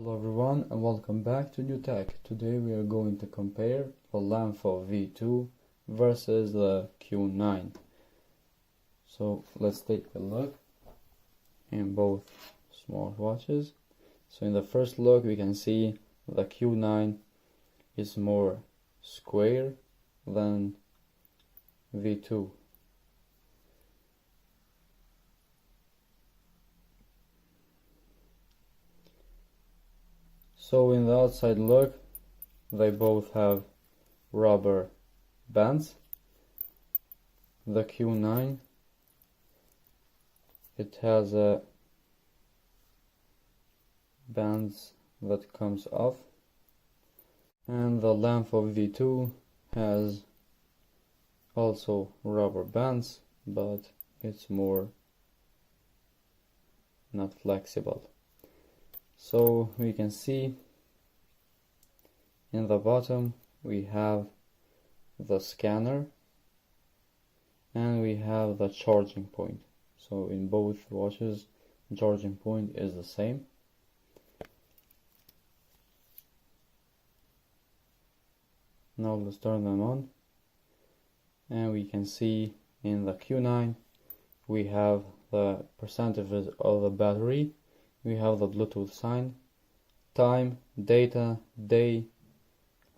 Hello everyone and welcome back to New Tech. Today we are going to compare the LEMFO V2 versus the Q9. So let's take a look in both smartwatches. So in the first look we can see the Q9 is more square than V2. So in the outside look, they both have rubber bands. The Q9, it has a bands that comes off, and the LEMFO V2 has also rubber bands, but it's more not flexible. So we can see in the bottom we have the scanner and we have the charging point. So in both watches the charging point is the same. Now let's turn them on and we can see in the Q9 we have the percentages of the battery. We have the Bluetooth sign, time, data, day,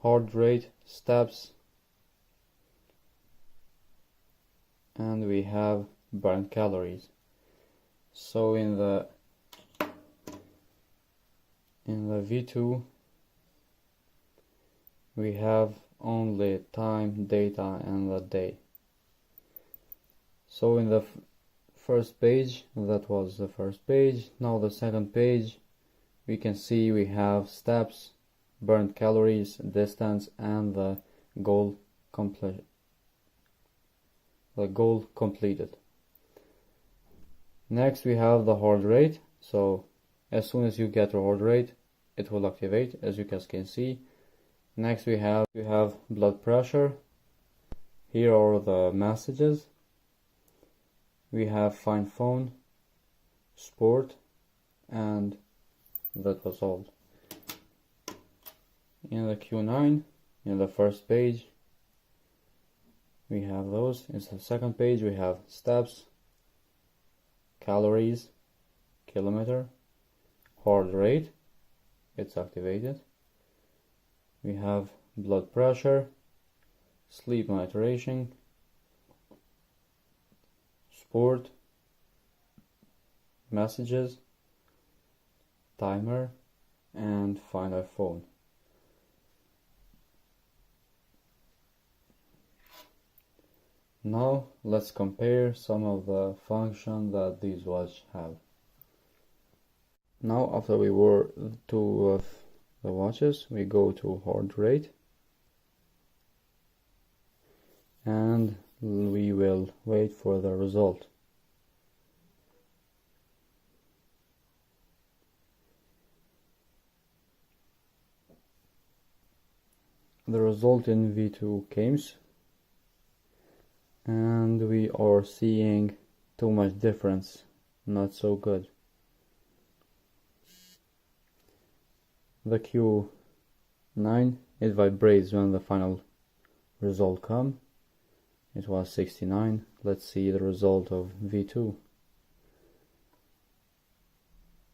heart rate, steps, and we have burnt calories. So in the V2 we have only time, data, and the day. So in the first page, that was the first page. Now the second page, we can see we have steps, burnt calories, distance, and the goal completed. Next we have the heart rate. So as soon as you get your heart rate, it will activate, as you guys can see. Next we have blood pressure. Here are the messages. We have find phone, sport, and that was all. In the Q9, in the first page, we have those. In the second page, we have steps, calories, kilometer, heart rate, it's activated. We have blood pressure, sleep monitoring, sport, messages, timer, and find iPhone. Now let's compare some of the functions that these watches have. Now after we wore two of the watches, we go to heart rate and we will wait for the result. The result in V2 came, and we are seeing too much difference, not so good. The Q9, it vibrates when the final result comes. It was 69. Let's see the result of V2.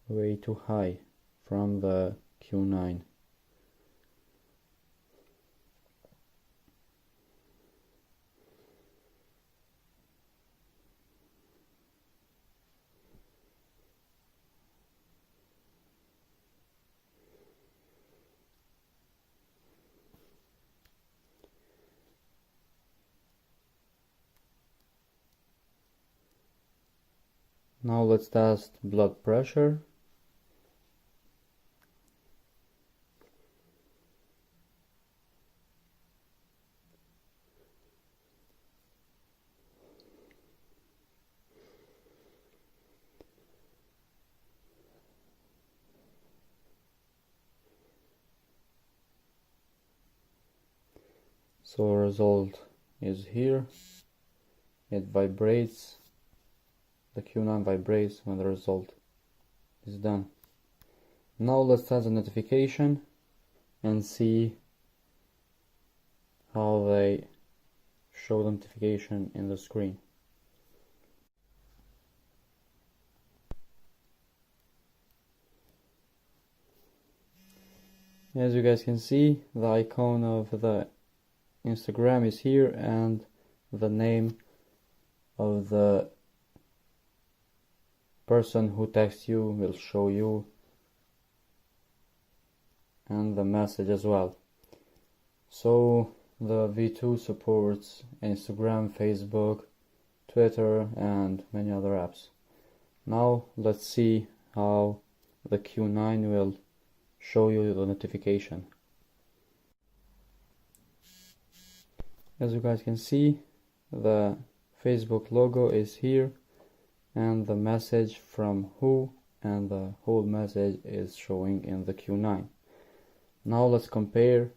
Way too high from the Q9. Now let's test blood pressure. So result is here. It vibrates. The Q9 vibrates when the result is done. Now let's set the notification and see how they show the notification in the screen. As you guys can see, the icon of the Instagram is here and the name of the person who texts you will show you, and the message as well. So the V2 supports Instagram, Facebook, Twitter and many other apps. Now let's see how the Q9 will show you the notification. As you guys can see, the Facebook logo is here and the message from who and the whole message is showing in the Q9. Now let's compare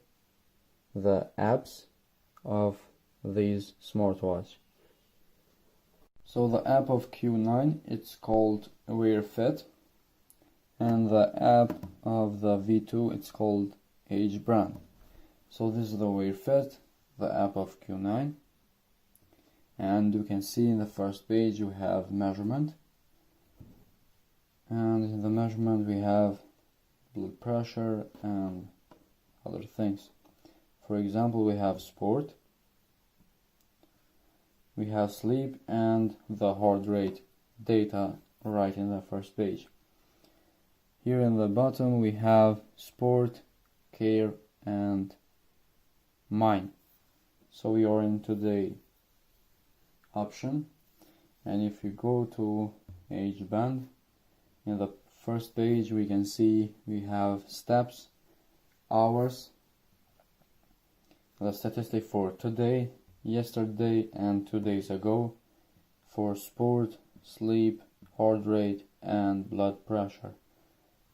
the apps of these smartwatch. So the app of Q9, it's called Wear Fit, and the app of the V2, it's called Age Brand. So this is the Wear Fit, the app of Q9, and you can see in the first page we have measurement, and in the measurement we have blood pressure and other things. For example, we have sport, we have sleep and the heart rate data right in the first page. Here in the bottom we have sport, care and mine. So we are into the option, and if you go to age band, in the first page we can see we have steps, hours, the statistic for today, yesterday and 2 days ago, for sport, sleep, heart rate and blood pressure.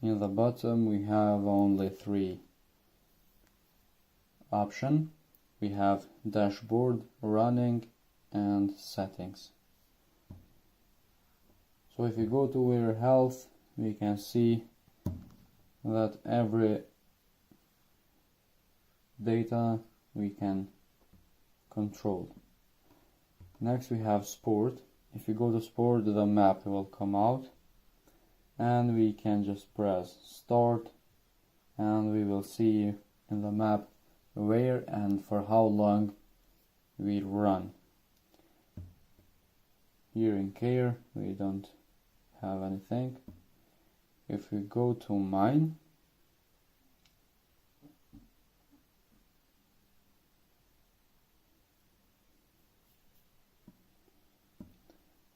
In the bottom we have only 3 options. We have dashboard, running and settings. So if you go to wear health, we can see that every data we can control. Next we have sport. If you go to sport, the map will come out and we can just press start and we will see in the map where and for how long we run. Here in care we don't have anything. If we go to mine,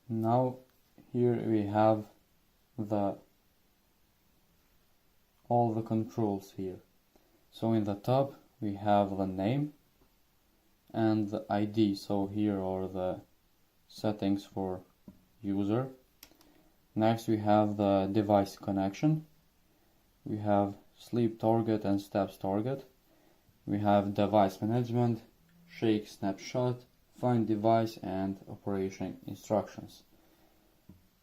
now here we have all the controls here. So in the top we have the name and the ID. So here are the settings for user. Next we have the device connection. We have sleep target and steps target. We have device management, shake snapshot, find device and operation instructions.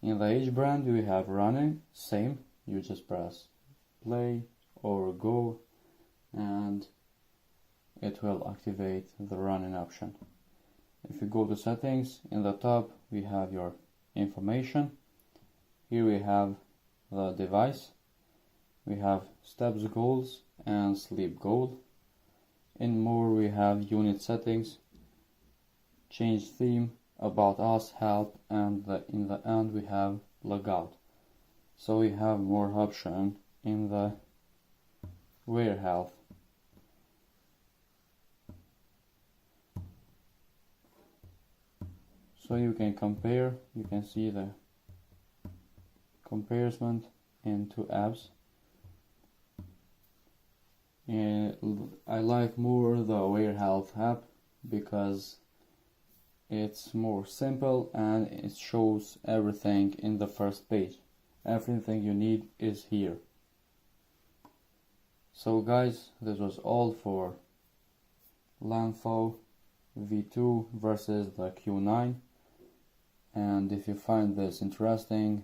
In the age brand we have running, same, you just press play or go and it will activate the running option. If you go to settings, in the top we have your information. Here we have the device, we have steps goals and sleep goal. In more we have unit settings, change theme, about us, help, and in the end we have logout. So we have more option in the wear health. So you can compare, you can see the comparison in 2 apps. I like more the Wear Health app because it's more simple and it shows everything in the first page. Everything you need is here. So guys, this was all for LEMFO V2 versus the Q9, and if you find this interesting,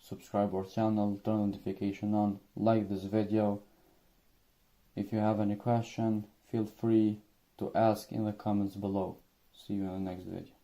subscribe our channel, turn notification on, like this video. If you have any question, feel free to ask in the comments below. See you in the next video.